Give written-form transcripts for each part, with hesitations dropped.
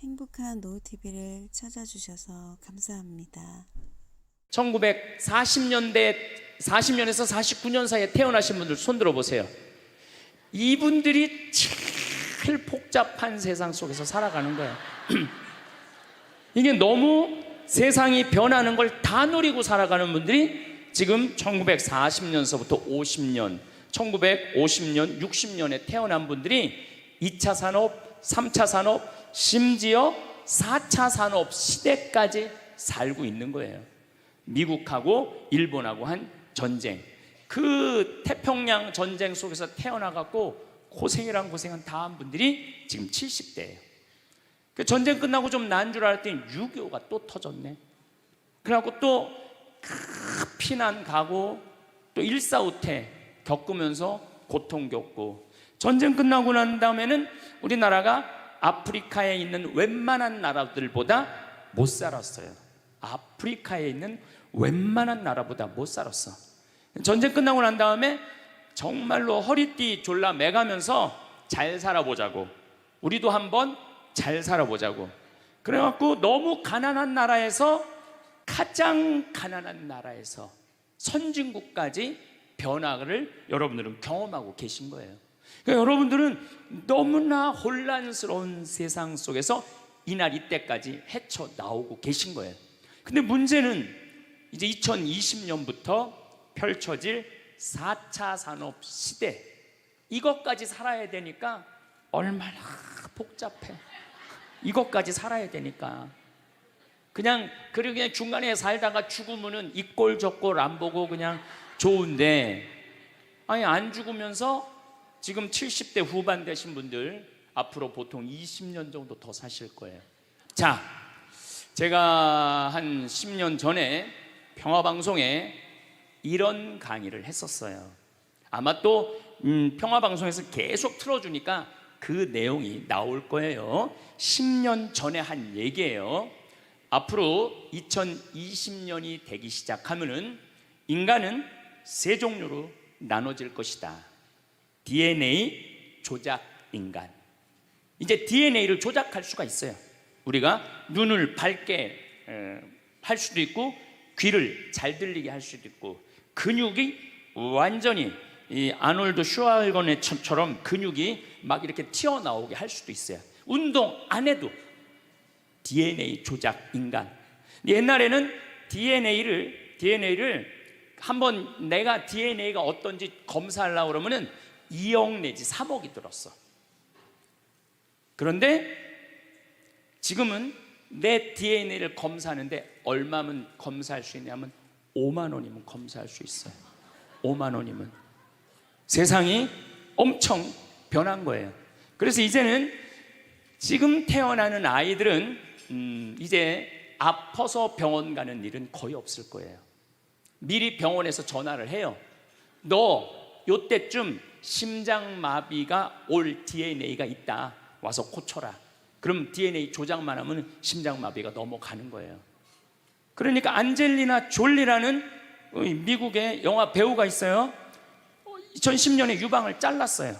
행복한 노후TV를 찾아주셔서 감사합니다. 1940년대 40년에서 49년 사이에 태어나신 분들 손 들어보세요. 이분들이 제일 복잡한 세상 속에서 살아가는 거예요. 이게 너무 세상이 변하는 걸 다 노리고 살아가는 분들이 지금 1940년서부터 50년, 1950년, 60년에 태어난 분들이 2차 산업, 3차 산업, 심지어 4차 산업 시대까지 살고 있는 거예요. 미국하고 일본하고 한 전쟁, 그 태평양 전쟁 속에서 태어나갖고 고생이란 고생은 다 한 분들이 지금 70대예요. 그 전쟁 끝나고 좀 나은 줄 알았더니 6.25가 또 터졌네. 그래갖고 또 피난 가고 또 일사후퇴 겪으면서 고통 겪고, 전쟁 끝나고 난 다음에는 우리나라가 아프리카에 있는 웬만한 나라들보다 못 살았어요. 아프리카에 있는 웬만한 나라보다 못 살았어. 전쟁 끝나고 난 다음에 정말로 허리띠 졸라 매가면서 잘 살아보자고, 우리도 한번 잘 살아보자고, 그래갖고 너무 가난한 나라에서 가장 가난한 나라에서 선진국까지 변화를 여러분들은 경험하고 계신 거예요. 그러니까 여러분들은 너무나 혼란스러운 세상 속에서 이날 이때까지 헤쳐나오고 계신 거예요. 근데 문제는 이제 2020년부터 펼쳐질 4차 산업 시대, 이것까지 살아야 되니까 얼마나 복잡해. 이것까지 살아야 되니까 그냥 중간에 살다가 죽으면은 이 꼴 저 꼴 안 보고 그냥 좋은데, 아니 안 죽으면서 지금 70대 후반 되신 분들 앞으로 보통 20년 정도 더 사실 거예요. 자, 제가 한 10년 전에 평화방송에 이런 강의를 했었어요. 아마 또 평화방송에서 계속 틀어주니까 그 내용이 나올 거예요. 10년 전에 한 얘기예요. 앞으로 2020년이 되기 시작하면은 인간은 세 종류로 나눠질 것이다. DNA 조작 인간. 이제 DNA를 조작할 수가 있어요. 우리가 눈을 밝게 할 수도 있고, 귀를 잘 들리게 할 수도 있고, 근육이 완전히 이 아놀드 슈왈거네처럼 근육이 막 이렇게 튀어나오게 할 수도 있어요. 운동 안 해도 DNA 조작 인간. 옛날에는 DNA를 한번 내가 DNA가 어떤지 검사하려고 그러면은 2억 내지 3억이 들었어. 그런데 지금은 내 DNA를 검사하는데 얼마면 검사할 수 있냐면 5만 원이면 검사할 수 있어요. 5만 원이면. 세상이 엄청 변한 거예요. 그래서 이제는 지금 태어나는 아이들은 이제 아파서 병원 가는 일은 거의 없을 거예요. 미리 병원에서 전화를 해요. 너 요때쯤 심장마비가 올 DNA가 있다. 와서 고쳐라. 그럼 DNA 조작만 하면 심장마비가 넘어가는 거예요. 그러니까 안젤리나 졸리라는 미국의 영화 배우가 있어요. 2010년에 유방을 잘랐어요.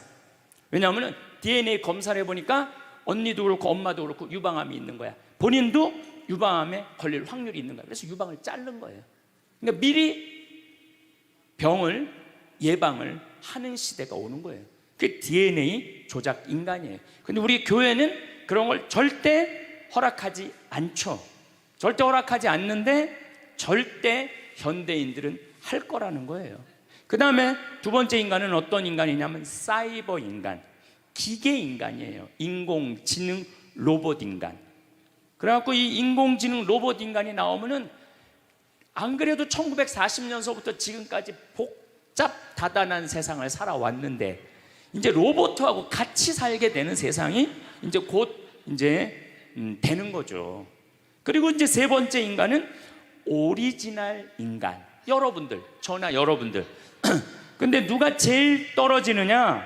왜냐하면 DNA 검사를 해보니까 언니도 그렇고 엄마도 그렇고 유방암이 있는 거야. 본인도 유방암에 걸릴 확률이 있는 거야. 그래서 유방을 자른 거예요. 그러니까 미리 병을 예방을 하는 시대가 오는 거예요. 그게 DNA 조작 인간이에요. 근데 우리 교회는 그런 걸 절대 허락하지 않죠. 절대 허락하지 않는데 절대 현대인들은 할 거라는 거예요. 그 다음에 두 번째 인간은 어떤 인간이냐면 사이버 인간, 기계 인간이에요. 인공지능 로봇 인간. 그래갖고 이 인공지능 로봇 인간이 나오면은 안 그래도 1940년서부터 지금까지 복잡다단한 세상을 살아왔는데 이제 로봇하고 같이 살게 되는 세상이 이제 곧 되는 거죠. 그리고 이제 세 번째 인간은 오리지널 인간. 여러분들, 저나 여러분들. 근데 누가 제일 떨어지느냐?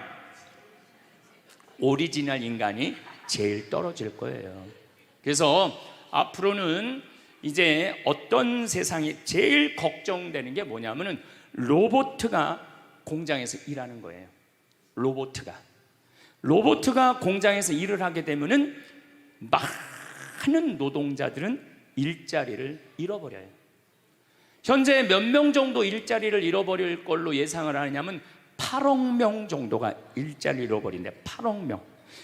오리지널 인간이 제일 떨어질 거예요. 그래서 앞으로는 이제 어떤 세상이 제일 걱정되는 게 뭐냐면은 로봇가 공장에서 일하는 거예요. 로봇가 공장에서 일을 하게 되면은 많은 노동자들은 일자리를 잃어버려요. 현재 몇 명 정도 일자리를 잃어버릴 걸로 예상을 하느냐면 8억 명 정도가 일자리를 잃어버린대. 8억 명.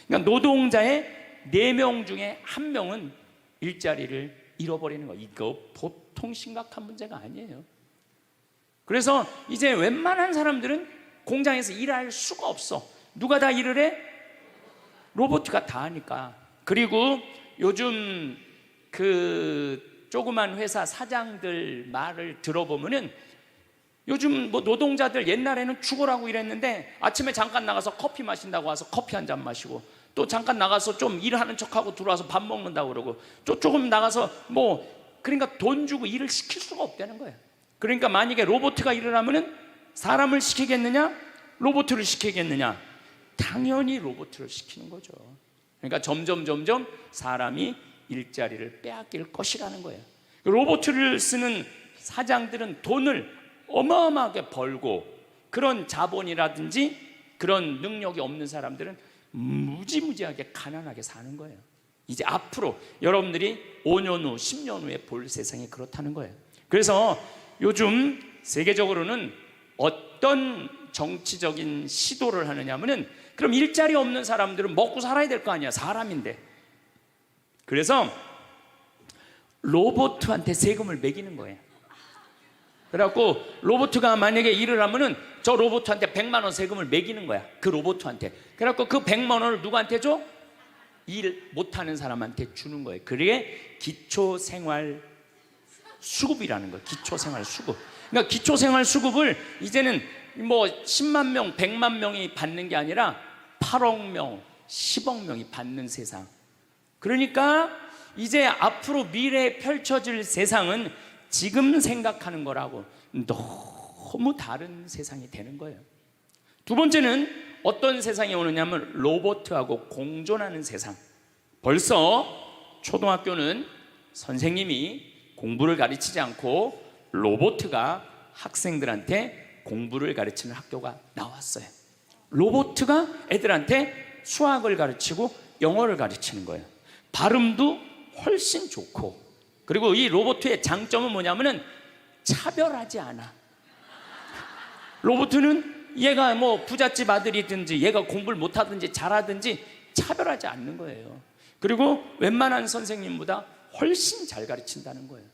그러니까 노동자의 4명 중에 1명은 일자리를 잃어버리는 거. 이거 보통 심각한 문제가 아니에요. 그래서 이제 웬만한 사람들은 공장에서 일할 수가 없어. 누가 다 일을 해? 로봇가 다 하니까. 그리고 요즘 그 조그만 회사 사장들 말을 들어보면은 요즘 뭐 노동자들 옛날에는 죽으라고 일했는데 아침에 잠깐 나가서 커피 마신다고 와서 커피 한 잔 마시고, 또 잠깐 나가서 좀 일하는 척하고 들어와서 밥 먹는다고 그러고, 또 조금 나가서 뭐, 그러니까 돈 주고 일을 시킬 수가 없다는 거예요. 그러니까 만약에 로봇가 일을 하면은 사람을 시키겠느냐, 로봇을 시키겠느냐? 당연히 로봇을 시키는 거죠. 그러니까 점점 사람이 일자리를 빼앗길 것이라는 거예요. 로봇을 쓰는 사장들은 돈을 어마어마하게 벌고, 그런 자본이라든지 그런 능력이 없는 사람들은 무지무지하게 가난하게 사는 거예요. 이제 앞으로 여러분들이 5년 후, 10년 후에 볼 세상이 그렇다는 거예요. 그래서 요즘 세계적으로는 어떤 정치적인 시도를 하느냐면은, 그럼 일자리 없는 사람들은 먹고 살아야 될 거 아니야, 사람인데. 그래서 로봇한테 세금을 매기는 거예요. 그래갖고 로봇가 만약에 일을 하면은 저 로봇한테 100만 원 세금을 매기는 거야, 그 로봇한테. 그래갖고 그 100만 원을 누구한테 줘? 일 못하는 사람한테 주는 거예요. 그게 기초생활 수급이라는 거예요. 기초생활 수급. 그러니까 기초생활 수급을 이제는 뭐 10만 명, 100만 명이 받는 게 아니라 8억 명, 10억 명이 받는 세상. 그러니까 이제 앞으로 미래에 펼쳐질 세상은 지금 생각하는 거라고 너무 다른 세상이 되는 거예요. 두 번째는 어떤 세상이 오느냐면 로봇하고 공존하는 세상. 벌써 초등학교는 선생님이 공부를 가르치지 않고 로봇가 학생들한테 공부를 가르치는 학교가 나왔어요. 로봇가 애들한테 수학을 가르치고 영어를 가르치는 거예요. 발음도 훨씬 좋고, 그리고 이 로봇의 장점은 뭐냐면은 차별하지 않아. 로봇은 얘가 뭐 부잣집 아들이든지 얘가 공부를 못하든지 잘하든지 차별하지 않는 거예요. 그리고 웬만한 선생님보다 훨씬 잘 가르친다는 거예요.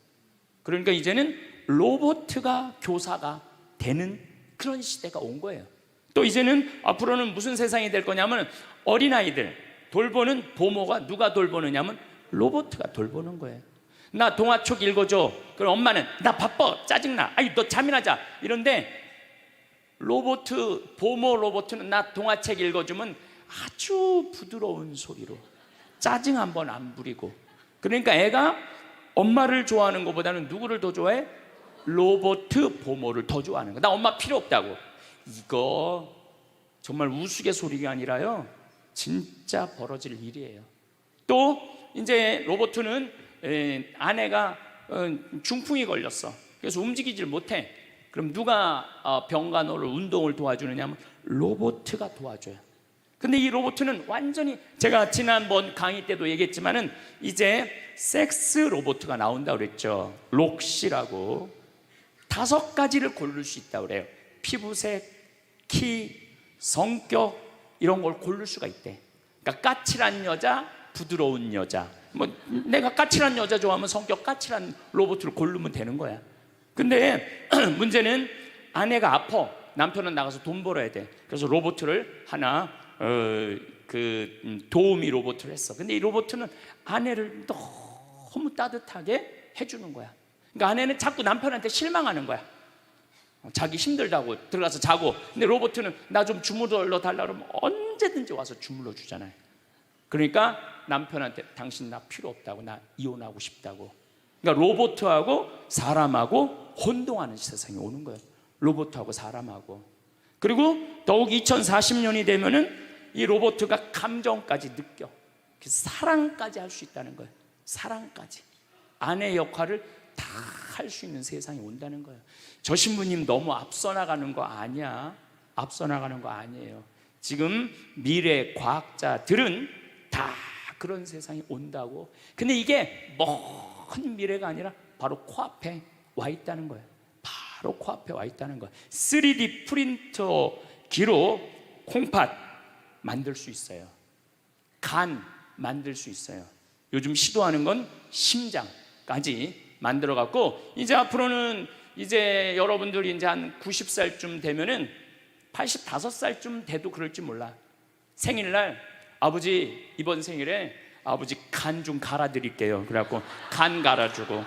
그러니까 이제는 로봇가 교사가 되는 그런 시대가 온 거예요. 또 이제는 앞으로는 무슨 세상이 될 거냐면, 어린아이들 돌보는 보모가 누가 돌보느냐면 로봇가 돌보는 거예요. 나 동화책 읽어줘. 그럼 엄마는 나 바빠, 짜증나, 아이 너 잠이나 자, 이런데 보모 로봇은 나 동화책 읽어주면 아주 부드러운 소리로 짜증 한번 안 부리고. 그러니까 애가 엄마를 좋아하는 것보다는 누구를 더 좋아해? 로봇 보모를 더 좋아하는 거야. 나 엄마 필요 없다고. 이거 정말 우스갯소리가 아니라요, 진짜 벌어질 일이에요. 또 이제 로봇은 아내가 중풍이 걸렸어. 그래서 움직이질 못해. 그럼 누가 병간호를, 운동을 도와주느냐면 로봇가 도와줘요. 근데 이 로봇은 완전히, 제가 지난번 강의 때도 얘기했지만은 이제 섹스 로봇가 나온다고 그랬죠. 록시라고. 5가지를 고를 수 있다고 그래요. 피부색, 키, 성격, 이런 걸 고를 수가 있대. 그러니까 까칠한 여자, 부드러운 여자. 뭐 내가 까칠한 여자 좋아하면 성격 까칠한 로봇을 고르면 되는 거야. 근데 문제는 아내가 아파. 남편은 나가서 돈 벌어야 돼. 그래서 로봇을 하나 도우미 로봇을 했어. 근데 이 로봇은 아내를 너무 따뜻하게 해주는 거야. 그러니까 아내는 자꾸 남편한테 실망하는 거야. 자기 힘들다고 들어가서 자고. 근데 로봇은 나 좀 주물러 달라 그러면 언제든지 와서 주물러 주잖아요. 그러니까 남편한테 당신 나 필요 없다고, 나 이혼하고 싶다고. 그러니까 로봇하고 사람하고 혼동하는 세상이 오는 거예요. 로봇하고 사람하고. 그리고 더욱 2040년이 되면은 이 로봇가 감정까지 느껴. 사랑까지 할 수 있다는 거예요. 사랑까지. 아내 역할을 다 할 수 있는 세상이 온다는 거예요. 저 신부님 너무 앞서 나가는 거 아니야. 앞서 나가는 거 아니에요. 지금 미래 과학자들은 다 그런 세상이 온다고. 근데 이게 먼 미래가 아니라 바로 코앞에 와 있다는 거예요. 바로 코앞에 와 있다는 거예요. 3D 프린터기로 콩팥 만들 수 있어요. 간 만들 수 있어요. 요즘 시도하는 건 심장까지 만들어 갖고, 이제 앞으로는 이제 여러분들이 이제 한 90살쯤 되면은 85살쯤 돼도 그럴지 몰라. 생일날 아버지 이번 생일에 아버지 간 좀 갈아드릴게요. 그래갖고 간 갈아주고,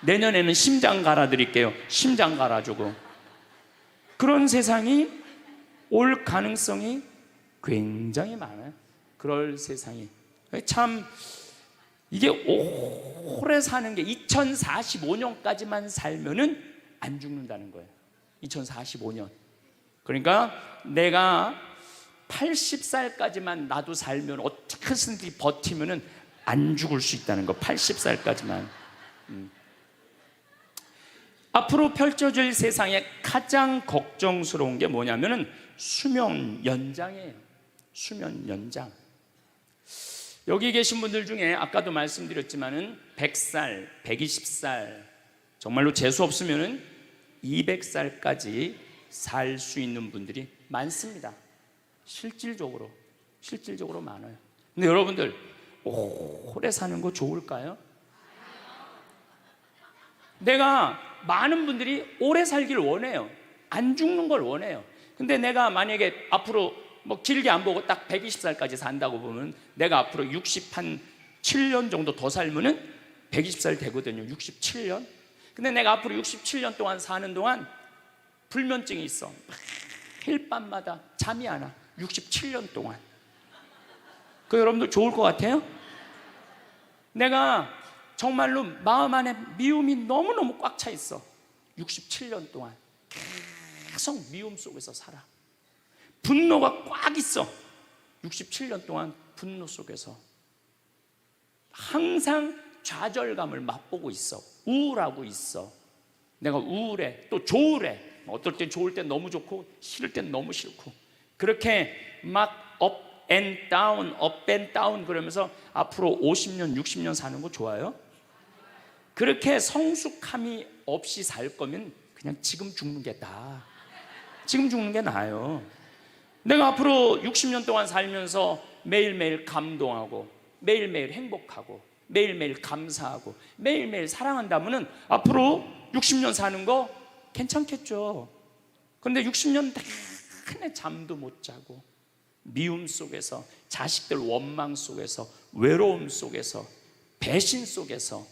내년에는 심장 갈아드릴게요. 심장 갈아주고. 그런 세상이 올 가능성이 굉장히 많아요. 그럴 세상이. 참 이게 오래 사는 게 2045년까지만 살면은 안 죽는다는 거예요. 2045년. 그러니까 내가 80살까지만 나도 살면 어떻게든지 버티면은 안 죽을 수 있다는 거. 80살까지만. 앞으로 펼쳐질 세상에 가장 걱정스러운 게 뭐냐면은 수명 연장이에요. 수명 연장. 여기 계신 분들 중에 아까도 말씀드렸지만은 100살, 120살, 정말로 재수 없으면은 200살까지 살 수 있는 분들이 많습니다. 실질적으로 많아요. 근데 여러분들 오래 사는 거 좋을까요? 내가 많은 분들이 오래 살길 원해요. 안 죽는 걸 원해요. 근데 내가 만약에 앞으로 뭐 길게 안 보고 딱 120살까지 산다고 보면 내가 앞으로 67년 정도 더 살면은 120살 되거든요. 67년. 근데 내가 앞으로 67년 동안 사는 동안 불면증이 있어. 매일 밤마다 잠이 안 와. 67년 동안. 그 여러분들 좋을 것 같아요? 내가 정말로 마음 안에 미움이 너무너무 꽉 차 있어. 67년 동안 계속 미움 속에서 살아. 분노가 꽉 있어. 67년 동안 분노 속에서 항상 좌절감을 맛보고 있어. 우울하고 있어. 내가 우울해. 또 조울해. 어떨 땐 좋을 땐 너무 좋고 싫을 땐 너무 싫고, 그렇게 막 up and down, up and down 그러면서 앞으로 50년, 60년 사는 거 좋아요? 그렇게 성숙함이 없이 살 거면 그냥 지금 죽는 게 나아. 지금 죽는 게 나아요. 내가 앞으로 60년 동안 살면서 매일매일 감동하고 매일매일 행복하고 매일매일 감사하고 매일매일 사랑한다면 앞으로 60년 사는 거 괜찮겠죠. 그런데 60년 내내 잠도 못 자고 미움 속에서, 자식들 원망 속에서, 외로움 속에서, 배신 속에서,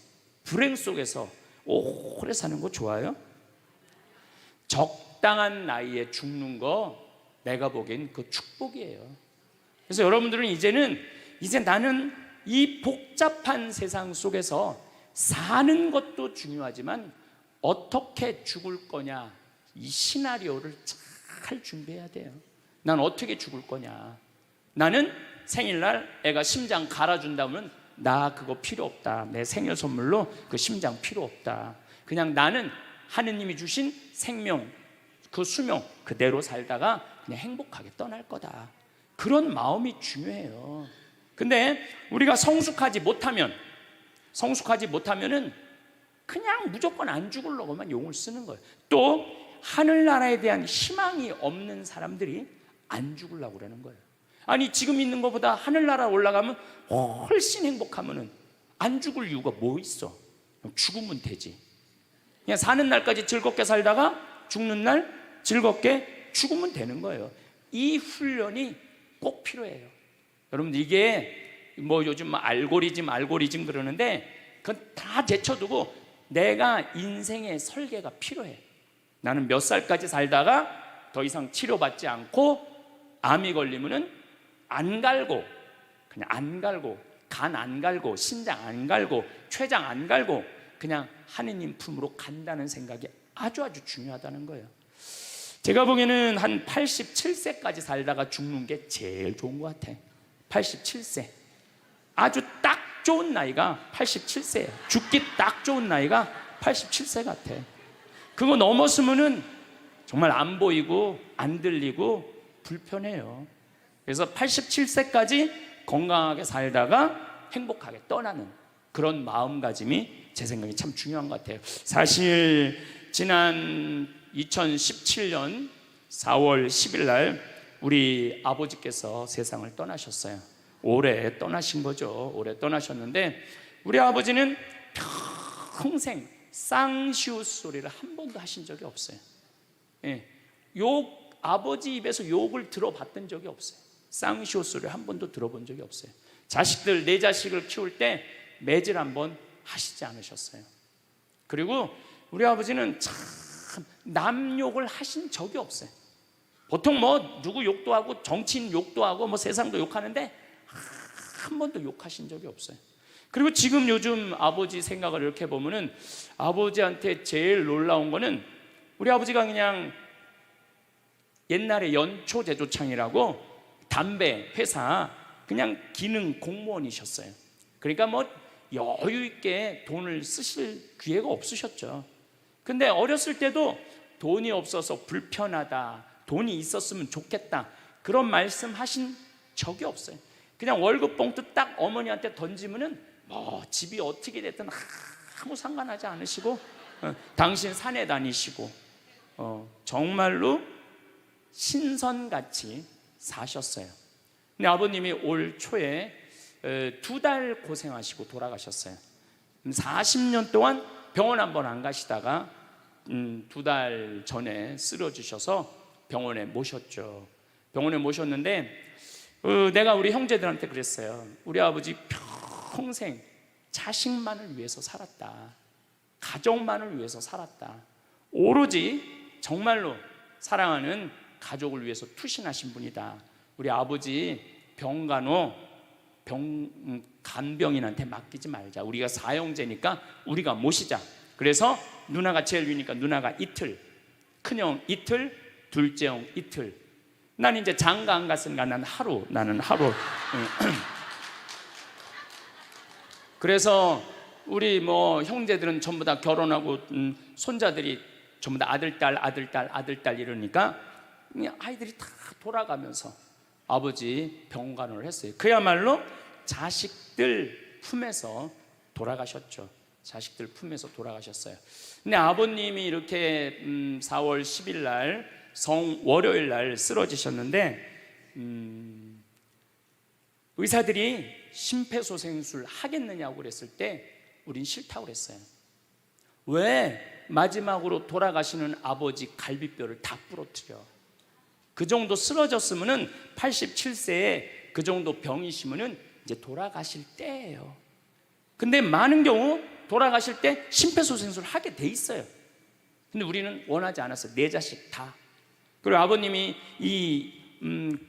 불행 속에서 오래 사는 거 좋아요? 적당한 나이에 죽는 거 내가 보기엔 그 축복이에요. 그래서 여러분들은 이제 나는 이 복잡한 세상 속에서 사는 것도 중요하지만 어떻게 죽을 거냐, 이 시나리오를 잘 준비해야 돼요. 난 어떻게 죽을 거냐. 나는 생일날 애가 심장 갈아준다면 나 그거 필요 없다. 내 생일 선물로 그 심장 필요 없다. 그냥 나는 하느님이 주신 생명, 그 수명 그대로 살다가 그냥 행복하게 떠날 거다. 그런 마음이 중요해요. 근데 우리가 성숙하지 못하면은 그냥 무조건 안 죽으려고만 용을 쓰는 거예요. 또 하늘나라에 대한 희망이 없는 사람들이 안 죽으려고 그러는 거예요. 아니 지금 있는 것보다 하늘나라 올라가면 훨씬 행복하면은 안 죽을 이유가 뭐 있어? 죽으면 되지. 그냥 사는 날까지 즐겁게 살다가 죽는 날 즐겁게 죽으면 되는 거예요. 이 훈련이 꼭 필요해요. 여러분들 이게 뭐 요즘 알고리즘 그러는데 그건 다 제쳐두고 내가 인생의 설계가 필요해. 나는 몇 살까지 살다가 더 이상 치료받지 않고 암이 걸리면은 안 갈고, 그냥 안 갈고, 간 안 갈고, 신장 안 갈고, 췌장 안 갈고 그냥 하느님 품으로 간다는 생각이 아주 중요하다는 거예요. 제가 보기에는 한 87세까지 살다가 죽는 게 제일 좋은 것 같아. 87세. 아주 딱 좋은 나이가 87세예요. 죽기 딱 좋은 나이가 87세 같아. 그거 넘었으면은 정말 안 보이고 안 들리고 불편해요. 그래서 87세까지 건강하게 살다가 행복하게 떠나는 그런 마음가짐이 제 생각에 참 중요한 것 같아요. 사실 지난 2017년 4월 10일 날 우리 아버지께서 세상을 떠나셨어요. 올해 떠나신 거죠. 올해 떠나셨는데 우리 아버지는 평생 쌍시옷 소리를 한 번도 하신 적이 없어요. 예, 아버지 입에서 욕을 들어봤던 적이 없어요. 쌍시옷 소리를 한 번도 들어본 적이 없어요. 자식들, 내 자식을 키울 때 매질 한 번 하시지 않으셨어요. 그리고 우리 아버지는 참 남 욕을 하신 적이 없어요. 보통 뭐 누구 욕도 하고 정치인 욕도 하고 뭐 세상도 욕하는데 한 번도 욕하신 적이 없어요. 그리고 지금 요즘 아버지 생각을 이렇게 보면은 아버지한테 제일 놀라운 거는 우리 아버지가 그냥 옛날에 연초제조창이라고 담배 회사 그냥 기능 공무원이셨어요. 그러니까 뭐 여유 있게 돈을 쓰실 기회가 없으셨죠. 근데 어렸을 때도 돈이 없어서 불편하다, 돈이 있었으면 좋겠다, 그런 말씀 하신 적이 없어요. 그냥 월급 봉투 딱 어머니한테 던지면은 뭐 집이 어떻게 됐든 아무 상관하지 않으시고 당신 산에 다니시고 정말로 신선같이 사셨어요. 근데 아버님이 올 초에 2달 고생하시고 돌아가셨어요. 40년 동안 병원 한번 안 가시다가 2달 전에 쓰러지셔서 병원에 모셨죠. 병원에 모셨는데 내가 우리 형제들한테 그랬어요. 우리 아버지 평생 자식만을 위해서 살았다, 가족만을 위해서 살았다, 오로지 정말로 사랑하는 가족을 위해서 투신하신 분이다. 우리 아버지 간병인한테 맡기지 말자. 우리가 사형제니까 우리가 모시자. 그래서 누나가 제일 위니까 누나가 이틀, 큰형 이틀, 둘째 형 이틀. 난 이제 장가 안 갔으니까 나는 하루. 그래서 우리 뭐 형제들은 전부 다 결혼하고 손자들이 전부 다 아들, 딸 이러니까 아이들이 다 돌아가면서 아버지 병간호를 했어요. 그야말로 자식들 품에서 돌아가셨죠. 자식들 품에서 돌아가셨어요. 근데 아버님이 이렇게 4월 10일 날 월요일 날 쓰러지셨는데 의사들이 심폐소생술 하겠느냐고 그랬을 때 우린 싫다고 그랬어요. 왜 마지막으로 돌아가시는 아버지 갈비뼈를 다 부러뜨려? 그 정도 쓰러졌으면은 87세에 그 정도 병이시면은 이제 돌아가실 때예요. 근데 많은 경우 돌아가실 때 심폐소생술을 하게 돼 있어요. 근데 우리는 원하지 않았어요. 네 자식 다. 그리고 아버님이 이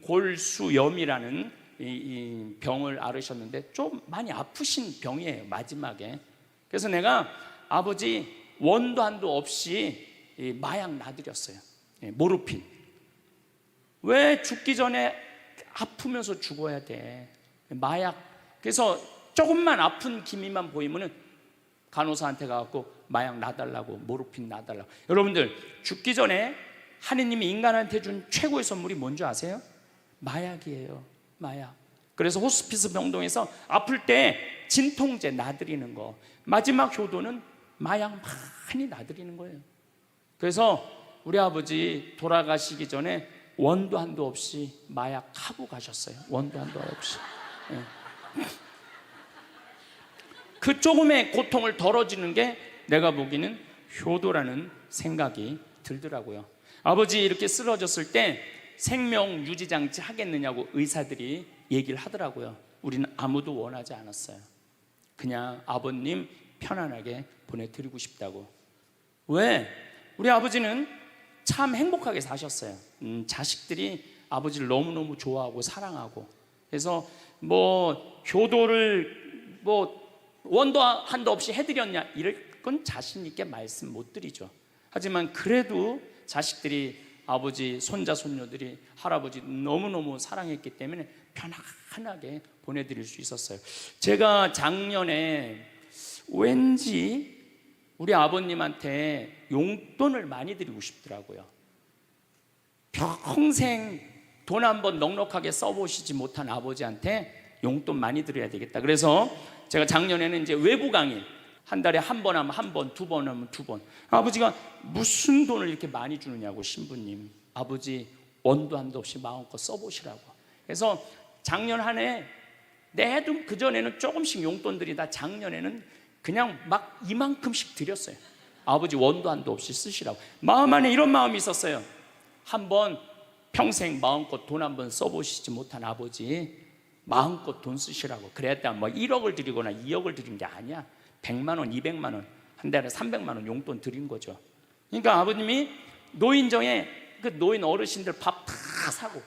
골수염이라는 이 병을 앓으셨는데 좀 많이 아프신 병이에요, 마지막에. 그래서 내가 아버지 원도 한도 없이 마약 놔드렸어요. 모르핀. 왜 죽기 전에 아프면서 죽어야 돼? 마약. 그래서 조금만 아픈 기미만 보이면은 간호사한테 가갖고 마약 놔달라고, 모르핀 놔달라고. 여러분들, 죽기 전에 하느님이 인간한테 준 최고의 선물이 뭔지 아세요? 마약이에요. 마약. 그래서 호스피스 병동에서 아플 때 진통제 놔드리는 거, 마지막 효도는 마약 많이 놔드리는 거예요. 그래서 우리 아버지 돌아가시기 전에 원도 한도 없이 마약 하고 가셨어요. 원도 한도 없이. 그 조금의 고통을 덜어주는 게 내가 보기에는 효도라는 생각이 들더라고요. 아버지 이렇게 쓰러졌을 때 생명 유지 장치 하겠느냐고 의사들이 얘기를 하더라고요. 우리는 아무도 원하지 않았어요. 그냥 아버님 편안하게 보내드리고 싶다고. 왜? 우리 아버지는 참 행복하게 사셨어요. 자식들이 아버지를 너무너무 좋아하고 사랑하고. 그래서 뭐 효도를 뭐 원도 한도 없이 해드렸냐, 이럴 건 자신 있게 말씀 못 드리죠. 하지만 그래도 자식들이 아버지, 손자, 손녀들이 할아버지 너무너무 사랑했기 때문에 편안하게 보내드릴 수 있었어요. 제가 작년에 왠지 우리 아버님한테 용돈을 많이 드리고 싶더라고요. 평생 돈 한 번 넉넉하게 써보시지 못한 아버지한테 용돈 많이 드려야 되겠다. 그래서 제가 작년에는 이제 외부 강의 한 달에 한 번 하면 한 번, 두 번 하면 두 번. 아버지가 무슨 돈을 이렇게 많이 주느냐고, 신부님. 아버지 원도 한도 없이 마음껏 써보시라고. 그래서 작년 한 해 내도 그전에는 조금씩 용돈 드리다 작년에는 그냥 막 이만큼씩 드렸어요. 아버지 원도 한도 없이 쓰시라고. 마음 안에 이런 마음이 있었어요. 한번 평생 마음껏 돈 한 번 써보시지 못한 아버지 마음껏 돈 쓰시라고. 그랬다 뭐 1억을 드리거나 2억을 드린 게 아니야. 100만 원, 200만 원, 한 달에 300만 원 용돈 드린 거죠. 그러니까 아버님이 노인정에 그 노인 어르신들 밥 다 사고,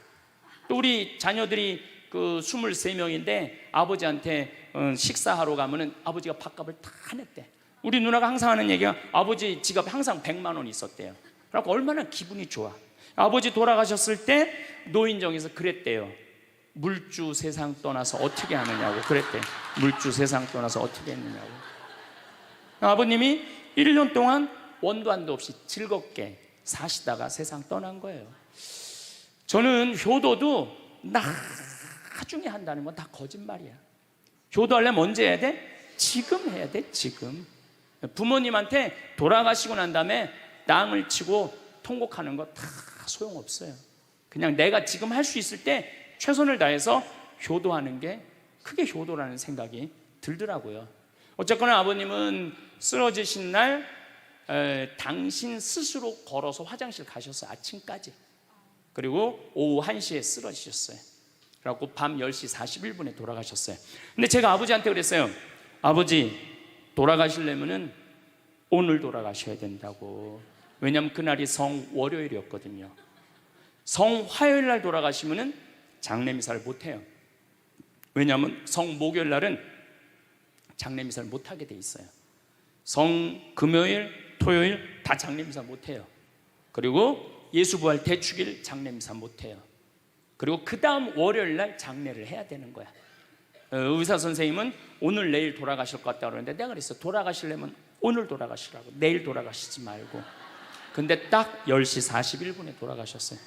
또 우리 자녀들이 그 23명인데 아버지한테 식사하러 가면은 아버지가 밥값을 다 냈대. 우리 누나가 항상 하는 얘기가 아버지 지갑에 항상 100만 원 있었대요. 그래서 얼마나 기분이 좋아. 아버지 돌아가셨을 때 노인정에서 그랬대요. 물주 세상 떠나서 어떻게 하느냐고 그랬대. 물주 세상 떠나서 어떻게 했느냐고. 아버님이 1년 동안 원도 한도 없이 즐겁게 사시다가 세상 떠난 거예요. 저는 효도도 나중에 한다는 건 다 거짓말이야. 효도하려면 언제 해야 돼? 지금 해야 돼. 지금. 부모님한테 돌아가시고 난 다음에 땅을 치고 통곡하는 거 다 소용없어요. 그냥 내가 지금 할 수 있을 때 최선을 다해서 효도하는 게 그게 효도라는 생각이 들더라고요. 어쨌거나 아버님은 쓰러지신 날 당신 스스로 걸어서 화장실 가셨어요. 아침까지. 그리고 오후 1시에 쓰러지셨어요. 그래갖고 밤 10시 41분에 돌아가셨어요. 근데 제가 아버지한테 그랬어요. 아버지 돌아가시려면은 오늘 돌아가셔야 된다고. 왜냐하면 그날이 성월요일이었거든요. 성화요일 날 돌아가시면은 장례미사를 못해요. 왜냐하면 성목요일 날은 장례미사를 못하게 돼 있어요. 성금요일, 토요일 다 장례미사 못해요. 그리고 예수부활 대축일 장례미사 못해요. 그리고 그 다음 월요일 날 장례를 해야 되는 거야. 의사 선생님은 오늘 내일 돌아가실 것 같다고 그러는데 내가 그랬어. 돌아가시려면 오늘 돌아가시라고. 내일 돌아가시지 말고. 근데 딱 10시 41분에 돌아가셨어요.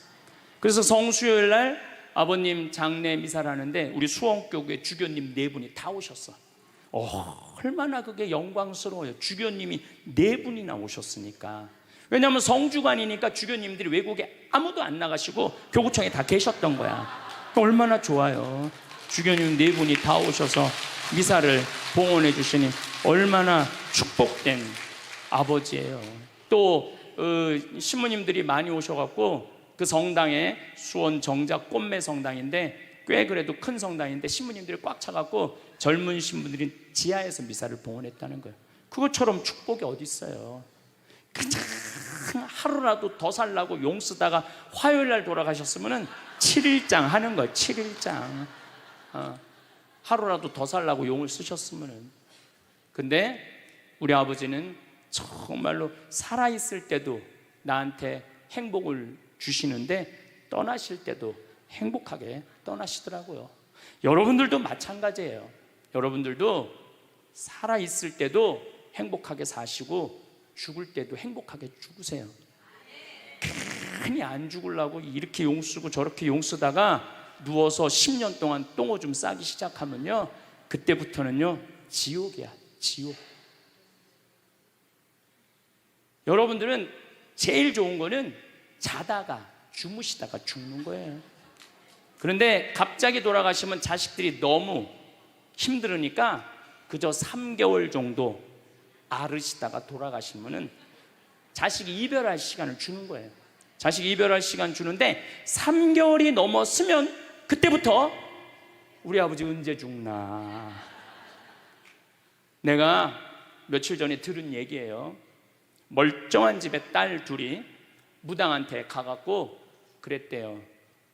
그래서 성수요일 날 아버님 장례 미사를 하는데 우리 수원교회 주교님 4분이 다 오셨어. 얼마나 그게 영광스러워요. 주교님이 4분이나 오셨으니까. 왜냐하면 성주관이니까 주교님들이 외국에 아무도 안 나가시고 교구청에 다 계셨던 거야. 얼마나 좋아요. 주교님 4분이 다 오셔서 미사를 봉헌해 주시니 얼마나 축복된 아버지예요. 또 신부님들이 많이 오셔갖고 그 성당에 수원 정작 꽃매 성당인데 꽤 그래도 큰 성당인데 신부님들이 꽉 차갖고 젊은 신부들이 지하에서 미사를 봉헌했다는 거예요. 그것처럼 축복이 어디 있어요. 그냥 하루라도 더 살라고 용 쓰다가 화요일 날 돌아가셨으면 7일장 하는 거예요. 7일장. 하루라도 더 살라고 용을 쓰셨으면. 근데 우리 아버지는 정말로 살아있을 때도 나한테 행복을 주시는데 떠나실 때도 행복하게 떠나시더라고요. 여러분들도 마찬가지예요. 여러분들도 살아있을 때도 행복하게 사시고 죽을 때도 행복하게 죽으세요. 괜히 안 죽으려고 이렇게 용 쓰고 저렇게 용 쓰다가 누워서 10년 동안 똥오줌 싸기 시작하면요, 그때부터는요 지옥이야. 지옥. 여러분들은 제일 좋은 거는 자다가 주무시다가 죽는 거예요. 그런데 갑자기 돌아가시면 자식들이 너무 힘들으니까 그저 3개월 정도 앓으시다가 돌아가시면은 자식이 이별할 시간을 주는 거예요. 자식이 이별할 시간 주는데 3개월이 넘었으면 그때부터 우리 아버지 언제 죽나. 내가 며칠 전에 들은 얘기예요. 멀쩡한 집에 딸 둘이 무당한테 가갖고 그랬대요.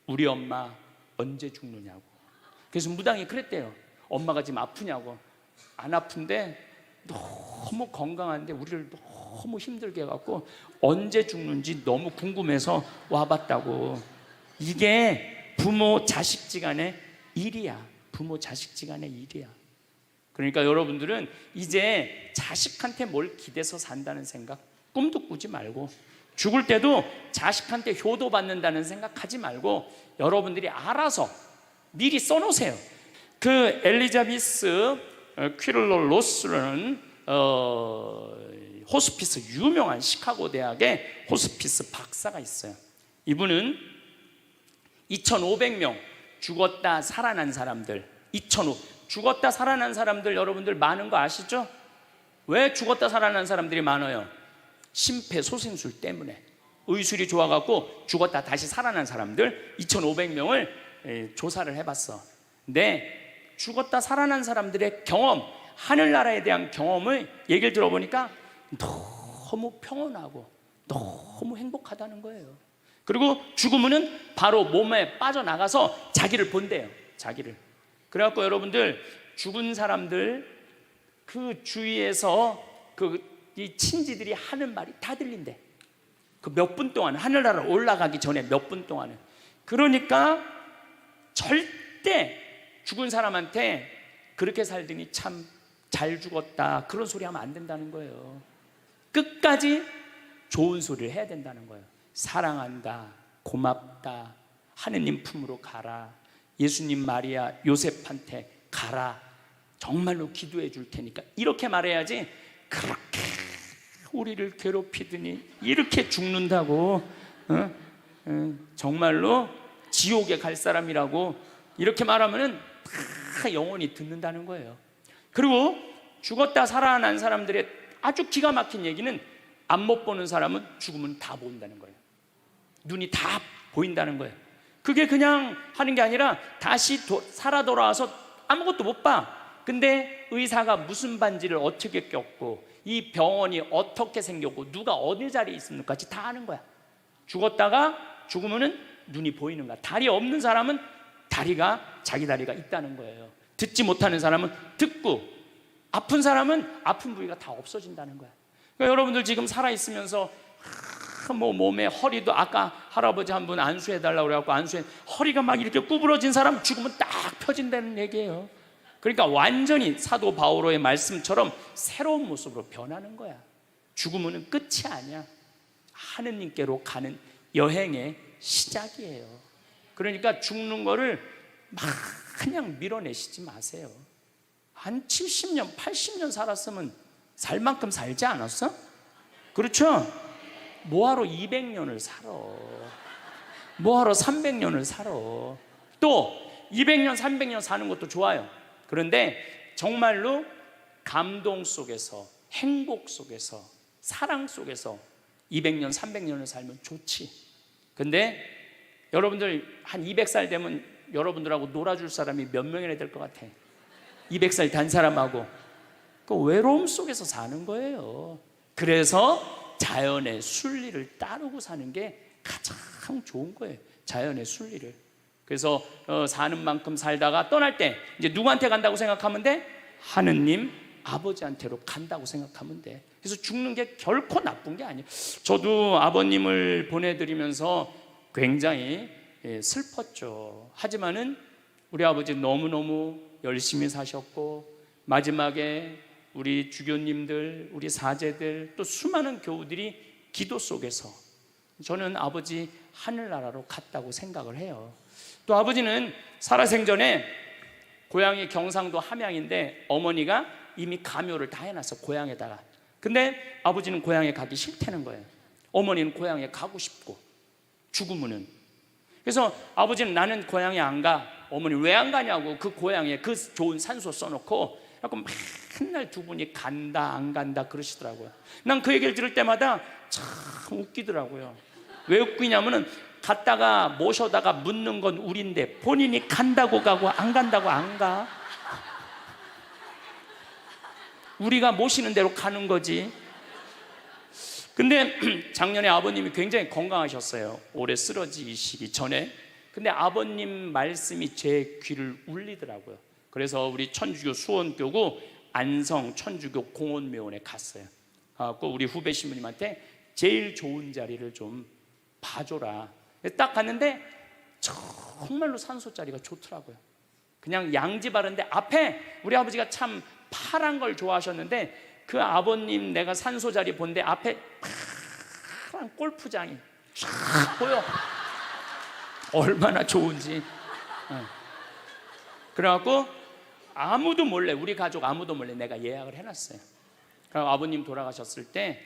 우리 엄마 언제 죽느냐고. 그래서 무당이 그랬대요. 엄마가 지금 아프냐고. 안 아픈데 너무 건강한데 우리를 너무 힘들게 해갖고 언제 죽는지 너무 궁금해서 와봤다고. 이게 부모 자식지간의 일이야. 부모 자식지간의 일이야. 그러니까 여러분들은 이제 자식한테 뭘 기대서 산다는 생각 꿈도 꾸지 말고, 죽을 때도 자식한테 효도받는다는 생각 하지 말고 여러분들이 알아서 미리 써놓으세요. 그 엘리자베스 퀴를러 로스라는 호스피스, 유명한 시카고 대학의 호스피스 박사가 있어요. 이분은 2,500명 죽었다 살아난 사람들, 죽었다 살아난 사람들 여러분들 많은 거 아시죠? 왜 죽었다 살아난 사람들이 많아요? 심폐소생술 때문에. 의술이 좋아갖고 죽었다 다시 살아난 사람들 2,500명을 조사를 해봤어. 근데 죽었다 살아난 사람들의 경험, 하늘나라에 대한 경험을 얘기를 들어보니까 너무 평온하고 너무 행복하다는 거예요. 그리고 죽으면은 바로 몸에 빠져나가서 자기를 본대요. 자기를. 그래갖고 여러분들, 죽은 사람들 그 주위에서 이 친지들이 하는 말이 다 들린대. 그 몇 분 동안, 하늘나라 올라가기 전에 몇 분 동안은. 그러니까 절대 죽은 사람한테 그렇게 살더니 참 잘 죽었다 그런 소리 하면 안 된다는 거예요. 끝까지 좋은 소리를 해야 된다는 거예요. 사랑한다, 고맙다, 하느님 품으로 가라, 예수님, 마리아, 요셉한테 가라, 정말로 기도해 줄 테니까, 이렇게 말해야지. 그렇게 우리를 괴롭히더니 이렇게 죽는다고 정말로 지옥에 갈 사람이라고 이렇게 말하면은 다 영원히 듣는다는 거예요. 그리고 죽었다 살아난 사람들의 아주 기가 막힌 얘기는, 안 못 보는 사람은 죽으면 다 보인다는 거예요. 눈이 다 보인다는 거예요. 그게 그냥 하는 게 아니라 다시 살아 돌아와서 아무것도 못 봐. 근데 의사가 무슨 반지를 어떻게 꼈고, 이 병원이 어떻게 생겼고, 누가 어디 자리에 있습니까?까지 다 아는 거야. 죽었다가 죽으면은 눈이 보이는 거야. 다리 없는 사람은 다리가, 자기 다리가 있다는 거예요. 듣지 못하는 사람은 듣고, 아픈 사람은 아픈 부위가 다 없어진다는 거야. 그러니까 여러분들 지금 살아있으면서 뭐 몸에 허리도, 아까 할아버지 한 분 안수해달라고 그래갖고 허리가 막 이렇게 구부러진 사람 죽으면 딱 펴진다는 얘기예요. 그러니까 완전히 사도 바오로의 말씀처럼 새로운 모습으로 변하는 거야. 죽으면 끝이 아니야. 하느님께로 가는 여행의 시작이에요. 그러니까 죽는 거를 막 그냥 밀어내시지 마세요. 한 70년, 80년 살았으면 살 만큼 살지 않았어? 그렇죠? 뭐하러 200년을 살아? 뭐하러 300년을 살아? 또 200년, 300년 사는 것도 좋아요. 그런데 정말로 감동 속에서, 행복 속에서, 사랑 속에서 200년, 300년을 살면 좋지. 근데 여러분들 한 200살 되면 여러분들하고 놀아줄 사람이 몇 명이나 될 것 같아? 200살 단 사람하고. 그 외로움 속에서 사는 거예요. 그래서 자연의 순리를 따르고 사는 게 가장 좋은 거예요. 자연의 순리를. 그래서 사는 만큼 살다가 떠날 때 이제 누구한테 간다고 생각하면 돼? 하느님 아버지한테로 간다고 생각하면 돼. 그래서 죽는 게 결코 나쁜 게 아니에요. 저도 아버님을 보내드리면서 굉장히 슬펐죠. 하지만은 우리 아버지 너무너무 열심히 사셨고, 마지막에 우리 주교님들, 우리 사제들, 또 수많은 교우들이 기도 속에서 저는 아버지 하늘나라로 갔다고 생각을 해요. 또 아버지는 살아생전에 고향이 경상도 함양인데 어머니가 이미 가묘를 다 해놨어, 고향에다가. 근데 아버지는 고향에 가기 싫다는 거예요. 어머니는 고향에 가고 싶고, 죽으면은. 그래서 아버지는 나는 고향에 안 가. 어머니 왜 안 가냐고, 그 고향에 그 좋은 산소 써놓고. 맨날 두 분이 간다 안 간다 그러시더라고요. 난 그 얘기를 들을 때마다 참 웃기더라고요. 왜 웃기냐면은 갔다가 모셔다가 묻는 건 우린데 본인이 간다고 가고 안 간다고 안 가. 우리가 모시는 대로 가는 거지. 근데 작년에 아버님이 굉장히 건강하셨어요. 올해 쓰러지시기 전에. 근데 아버님 말씀이 제 귀를 울리더라고요. 그래서 우리 천주교 수원교구 안성 천주교 공원묘원에 갔어요. 꼭 우리 후배 신부님한테 제일 좋은 자리를 좀 봐줘라. 딱 갔는데 정말로 산소 자리가 좋더라고요. 그냥 양지 바른데 앞에 우리 아버지가 참 파란 걸 좋아하셨는데, 그 아버님 내가 산소 자리 본데 앞에 파란 골프장이 쫙 보여. 얼마나 좋은지. 그래갖고 아무도 몰래, 우리 가족 아무도 몰래 내가 예약을 해놨어요. 그럼 아버님 돌아가셨을 때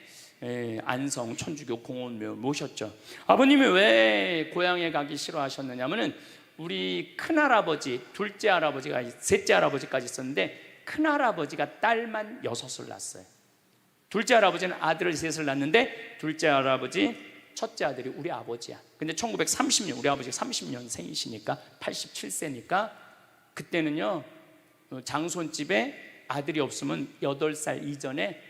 안성 천주교 공원묘 모셨죠. 아버님이 왜 고향에 가기 싫어하셨느냐면은 우리 큰할아버지, 둘째 할아버지가, 셋째 할아버지까지 있었는데 큰할아버지가 딸만 6을 낳았어요. 둘째 할아버지는 아들을 3을 낳았는데 둘째 할아버지, 첫째 아들이 우리 아버지야. 근데 1930년, 우리 아버지가 30년생이시니까 87세니까 그때는요, 장손집에 아들이 없으면 8살 이전에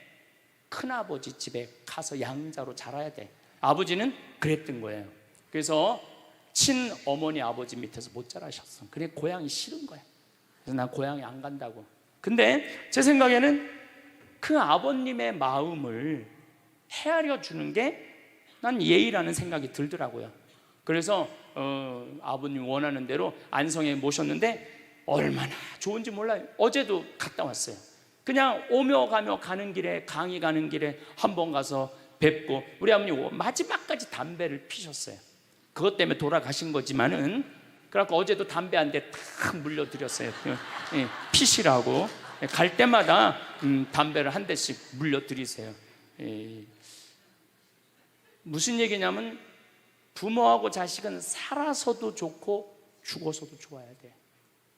큰아버지 집에 가서 양자로 자라야 돼. 아버지는 그랬던 거예요. 그래서 친어머니 아버지 밑에서 못 자라셨어. 그래 고향이 싫은 거야. 그래서 난 고향에 안 간다고. 근데 제 생각에는 그 아버님의 마음을 헤아려 주는 게 난 예의라는 생각이 들더라고요. 그래서 아버님 원하는 대로 안성에 모셨는데 얼마나 좋은지 몰라요. 어제도 갔다 왔어요. 그냥 오며 가며 가는 길에, 강의 가는 길에 한번 가서 뵙고, 우리 아버님 마지막까지 담배를 피셨어요. 그것 때문에 돌아가신 거지만은, 그래갖고 어제도 담배 한 대 탁 물려드렸어요. 피시라고. 갈 때마다 담배를 한 대씩 물려드리세요. 무슨 얘기냐면 부모하고 자식은 살아서도 좋고 죽어서도 좋아야 돼.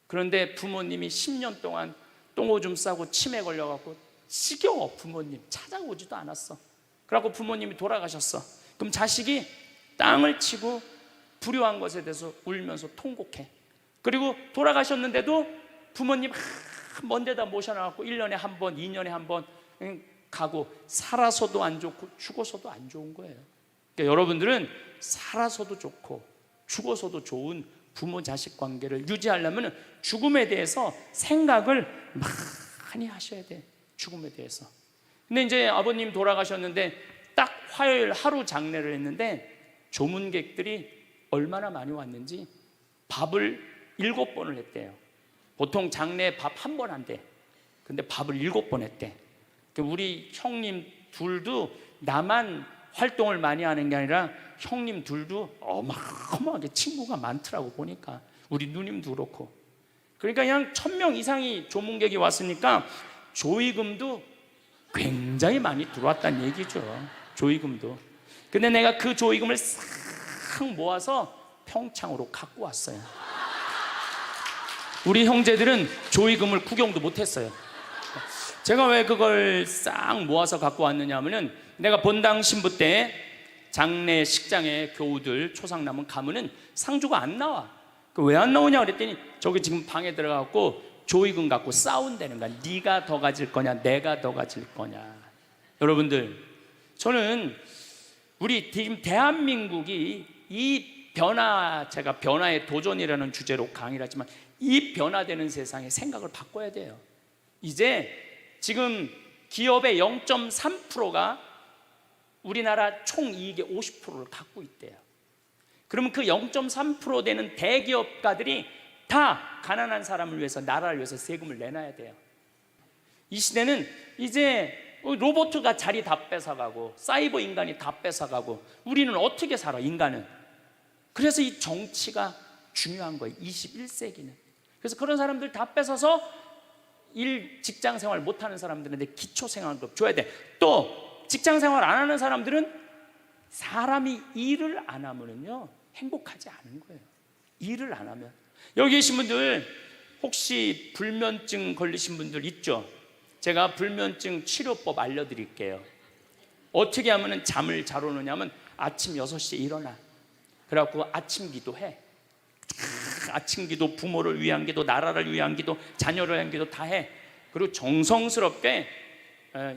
그런데 부모님이 10년 동안 똥오줌 싸고 치매 걸려갖고 지겨워. 부모님 찾아오지도 않았어. 그래갖고 부모님이 돌아가셨어. 그럼 자식이 땅을 치고 불효한 것에 대해서 울면서 통곡해. 그리고 돌아가셨는데도 부모님 먼 데다 모셔놔갖고 1년에 한 번, 2년에 한 번 가고, 살아서도 안 좋고 죽어서도 안 좋은 거예요. 그러니까 여러분들은 살아서도 좋고 죽어서도 좋은 부모 자식 관계를 유지하려면 죽음에 대해서 생각을 많이 하셔야 돼. 죽음에 대해서. 근데 이제 아버님 돌아가셨는데 딱 화요일 하루 장례를 했는데 조문객들이 얼마나 많이 왔는지 밥을 7번을 했대요. 보통 장례 밥 1번 한대. 근데 밥을 7번 했대. 우리 형님 둘도 나만 활동을 많이 하는 게 아니라 형님 둘도 어마어마하게 친구가 많더라고. 보니까 우리 누님도 그렇고. 그러니까 그냥 1000명 이상이 조문객이 왔으니까 조의금도 굉장히 많이 들어왔다는 얘기죠. 조의금도. 근데 내가 그 조의금을 싹 모아서 평창으로 갖고 왔어요. 우리 형제들은 조의금을 구경도 못했어요. 제가 왜 그걸 싹 모아서 갖고 왔느냐 하면은, 내가 본당 신부 때 장례식장에 교우들 초상 남은 가면은 상주가 안 나와. 왜 안 나오냐 그랬더니 저기 지금 방에 들어가고 조의금 갖고 싸운다는 거야. 네가 더 가질 거냐 내가 더 가질 거냐. 여러분들, 저는 우리 지금 대한민국이 이 변화, 제가 변화의 도전이라는 주제로 강의를 하지만 이 변화되는 세상에 생각을 바꿔야 돼요. 이제 지금 기업의 0.3%가 우리나라 총이익의 50%를 갖고 있대요. 그러면 그 0.3% 되는 대기업가들이 다 가난한 사람을 위해서, 나라를 위해서 세금을 내놔야 돼요. 이 시대는 이제 로봇가 자리 다 뺏어가고 사이버 인간이 다 뺏어가고 우리는 어떻게 살아, 인간은. 그래서 이 정치가 중요한 거예요, 21세기는. 그래서 그런 사람들 다 뺏어서 직장 생활 못하는 사람들한테 기초생활급 줘야 돼. 또 직장 생활 안 하는 사람들은, 사람이 일을 안 하면은요 행복하지 않은 거예요. 일을 안 하면. 여기 계신 분들 혹시 불면증 걸리신 분들 있죠? 제가 불면증 치료법 알려드릴게요. 어떻게 하면 잠을 잘 오느냐면, 아침 6시에 일어나. 그래갖고 아침 기도해. 아침 기도, 부모를 위한 기도, 나라를 위한 기도, 자녀를 위한 기도 다 해. 그리고 정성스럽게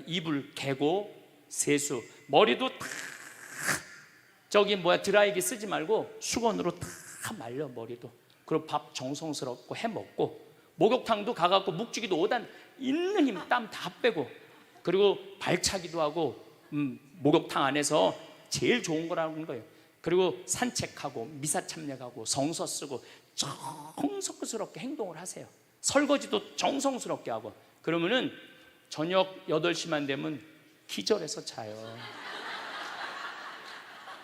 이불 개고 세수, 머리도 다 드라이기 쓰지 말고 수건으로 다 말려, 머리도. 그리고 밥 정성스럽고 해 먹고, 목욕탕도 가갖고 묵직이도 5단 있는 힘 땀 다 빼고, 그리고 발차기도 하고, 목욕탕 안에서 제일 좋은 거라는 거예요. 그리고 산책하고 미사 참여하고 성서 쓰고 정성스럽게 행동을 하세요. 설거지도 정성스럽게 하고. 그러면은 저녁 8시만 되면 기절해서 자요.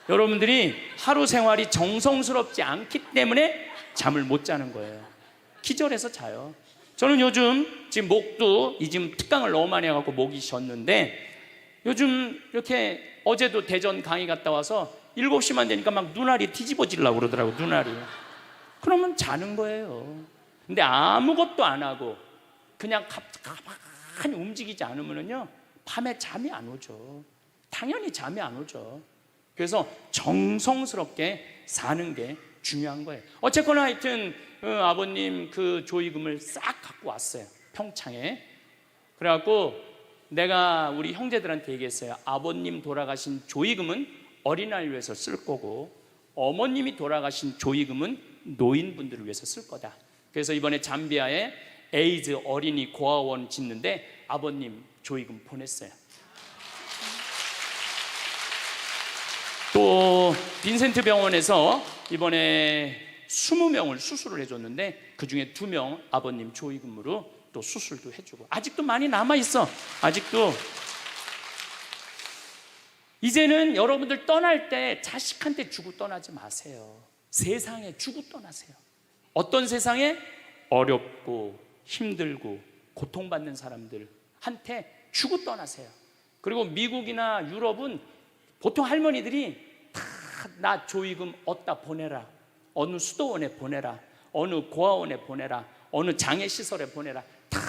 여러분들이 하루 생활이 정성스럽지 않기 때문에 잠을 못 자는 거예요. 기절해서 자요. 저는 요즘 지금 목도 지금 특강을 너무 많이 해갖고 목이 쉬었는데, 요즘 이렇게 어제도 대전 강의 갔다 와서 7시만 되니까 막 눈알이 뒤집어지려고 그러더라고, 눈알이. 그러면 자는 거예요. 근데 아무것도 안 하고 그냥 가만히 움직이지 않으면요 밤에 잠이 안 오죠. 당연히 잠이 안 오죠. 그래서 정성스럽게 사는 게 중요한 거예요. 어쨌거나 하여튼 아버님 그 조의금을 싹 갖고 왔어요, 평창에. 그래갖고 내가 우리 형제들한테 얘기했어요. 아버님 돌아가신 조의금은 어린아이를 위해서 쓸 거고, 어머님이 돌아가신 조의금은 노인분들을 위해서 쓸 거다. 그래서 이번에 잠비아에 에이즈 어린이 고아원 짓는데 아버님 조의금 보냈어요. 또 빈센트 병원에서 이번에 20명을 수술을 해줬는데 그중에 2명 아버님 조의금으로 또 수술도 해주고, 아직도 많이 남아있어. 아직도. 이제는 여러분들 떠날 때 자식한테 주고 떠나지 마세요. 세상에 주고 떠나세요. 어떤 세상에? 어렵고 힘들고 고통받는 사람들한테 주고 떠나세요. 그리고 미국이나 유럽은 보통 할머니들이 다 나 조의금 어디다 보내라, 어느 수도원에 보내라, 어느 고아원에 보내라, 어느 장애시설에 보내라, 다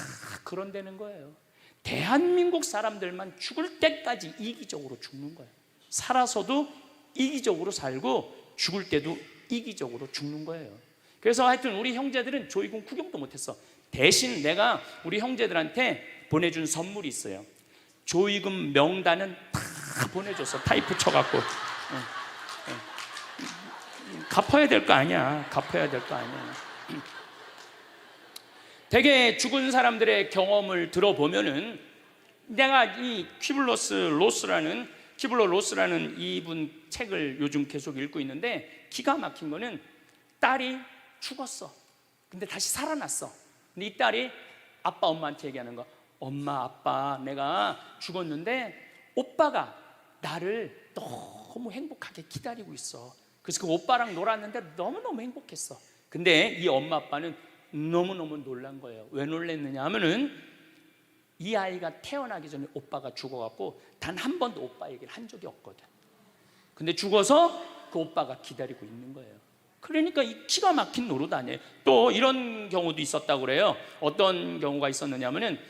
그런 데는 거예요. 대한민국 사람들만 죽을 때까지 이기적으로 죽는 거예요. 살아서도 이기적으로 살고 죽을 때도 이기적으로 죽는 거예요. 그래서 하여튼 우리 형제들은 조의금 구경도 못했어. 대신 내가 우리 형제들한테 보내준 선물이 있어요. 조의금 명단은 다 보내줬어. 타이프 쳐갖고. 갚아야 될 거 아니야. 갚아야 될 거 아니야. 되게 죽은 사람들의 경험을 들어보면은, 내가 이 퀴블러 로스라는 이분 책을 요즘 계속 읽고 있는데, 기가 막힌 거는 딸이 죽었어. 근데 다시 살아났어. 근데 이 딸이 아빠 엄마한테 얘기하는 거. 엄마 아빠 내가 죽었는데 오빠가 나를 너무 행복하게 기다리고 있어. 그래서 그 오빠랑 놀았는데 너무너무 행복했어. 근데 이 엄마 아빠는 너무너무 놀란 거예요. 왜 놀랐느냐 하면은 이 아이가 태어나기 전에 오빠가 죽어갖고 단 한 번도 오빠 얘기를 한 적이 없거든. 근데 죽어서 그 오빠가 기다리고 있는 거예요. 그러니까 이 기가 막힌 노릇 아니에요. 또 이런 경우도 있었다고 그래요. 어떤 경우가 있었느냐면은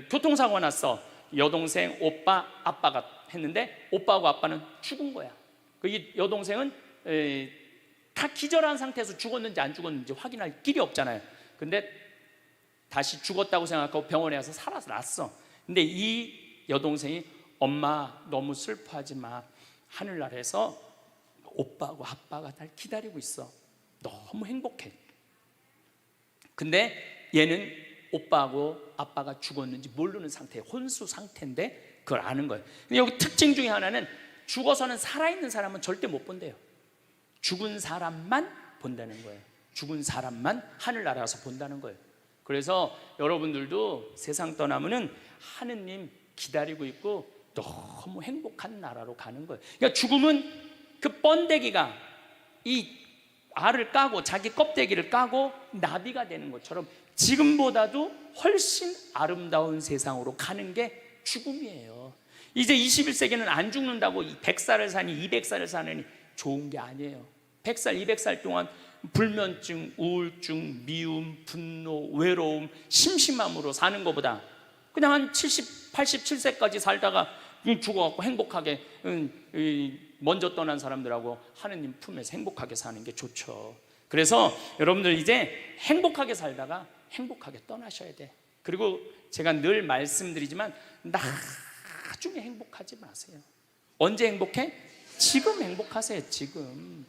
교통사고가 났어. 여동생, 오빠, 아빠가 했는데 오빠하고 아빠는 죽은 거야. 이 여동생은 다 기절한 상태에서 죽었는지 안 죽었는지 확인할 길이 없잖아요. 근데 다시 죽었다고 생각하고 병원에 가서 살아났어. 근데 이 여동생이 엄마 너무 슬퍼하지 마. 하늘나라에서 오빠하고 아빠가 날 기다리고 있어. 너무 행복해. 근데 얘는 오빠하고 아빠가 죽었는지 모르는 상태에 혼수 상태인데 그걸 아는 거예요. 근데 여기 특징 중에 하나는 죽어서는 살아있는 사람은 절대 못 본대요. 죽은 사람만 본다는 거예요. 죽은 사람만 하늘나라에서 본다는 거예요. 그래서 여러분들도 세상 떠나면은 하느님 기다리고 있고 너무 행복한 나라로 가는 거예요. 그러니까 죽음은 그 번데기가 이 알을 까고 자기 껍데기를 까고 나비가 되는 것처럼 지금보다도 훨씬 아름다운 세상으로 가는 게 죽음이에요. 이제 21세기는 안 죽는다고 100살을 사니 200살을 사느니 좋은 게 아니에요. 100살, 200살 동안 불면증, 우울증, 미움, 분노, 외로움, 심심함으로 사는 것보다 그냥 한 70, 87세까지 살다가 죽어갖고 행복하게 먼저 떠난 사람들하고 하느님 품에서 행복하게 사는 게 좋죠. 그래서 여러분들 이제 행복하게 살다가 행복하게 떠나셔야 돼. 그리고 제가 늘 말씀드리지만 나중에 행복하지 마세요. 언제 행복해? 지금 행복하세요. 지금.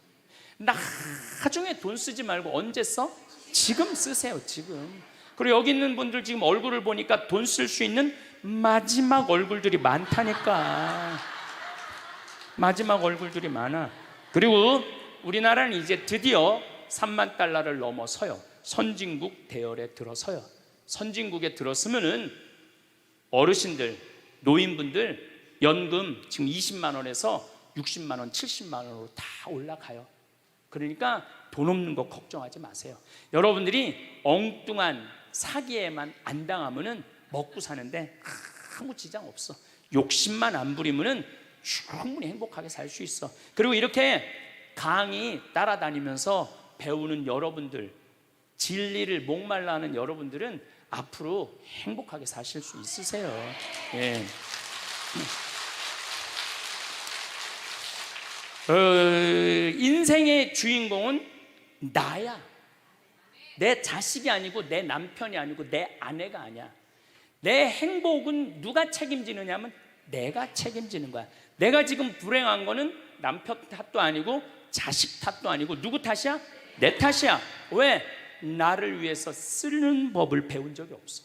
나중에 돈 쓰지 말고 언제 써? 지금 쓰세요. 지금. 그리고 여기 있는 분들 지금 얼굴을 보니까 돈 쓸 수 있는 마지막 얼굴들이 많다니까. 마지막 얼굴들이 많아. 그리고 우리나라는 이제 드디어 3만 달러를 넘어서요. 선진국 대열에 들어서요. 선진국에 들었으면은 어르신들, 노인분들 연금 지금 20만 원에서 60만 원, 70만 원으로 다 올라가요. 그러니까 돈 없는 거 걱정하지 마세요. 여러분들이 엉뚱한 사기에만 안 당하면은 먹고 사는데 아무 지장 없어. 욕심만 안 부리면은 충분히 행복하게 살 수 있어. 그리고 이렇게 강의 따라다니면서 배우는 여러분들, 진리를 목말라 하는 여러분들은 앞으로 행복하게 사실 수 있으세요. 예. 인생의 주인공은 나야. 내 자식이 아니고 내 남편이 아니고 내 아내가 아니야. 내 행복은 누가 책임지느냐면 내가 책임지는 거야. 내가 지금 불행한 거는 남편 탓도 아니고 자식 탓도 아니고 누구 탓이야? 내 탓이야. 왜? 나를 위해서 쓰는 법을 배운 적이 없어.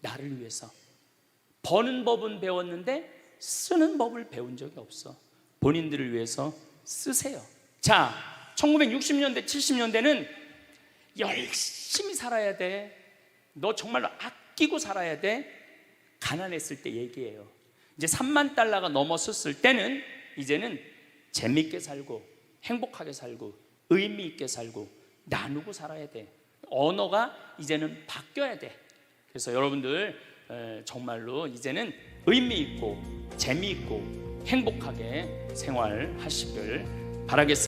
나를 위해서 버는 법은 배웠는데 쓰는 법을 배운 적이 없어. 본인들을 위해서 쓰세요. 자, 1960년대 70년대는 열심히 살아야 돼. 너 정말로 아끼고 살아야 돼. 가난했을 때 얘기예요. 이제 3만 달러가 넘었을 때는 이제는 재밌게 살고 행복하게 살고 의미 있게 살고 나누고 살아야 돼. 언어가 이제는 바뀌어야 돼. 그래서 여러분들 정말로 이제는 의미 있고 재미있고 행복하게 생활하시길 바라겠습니다.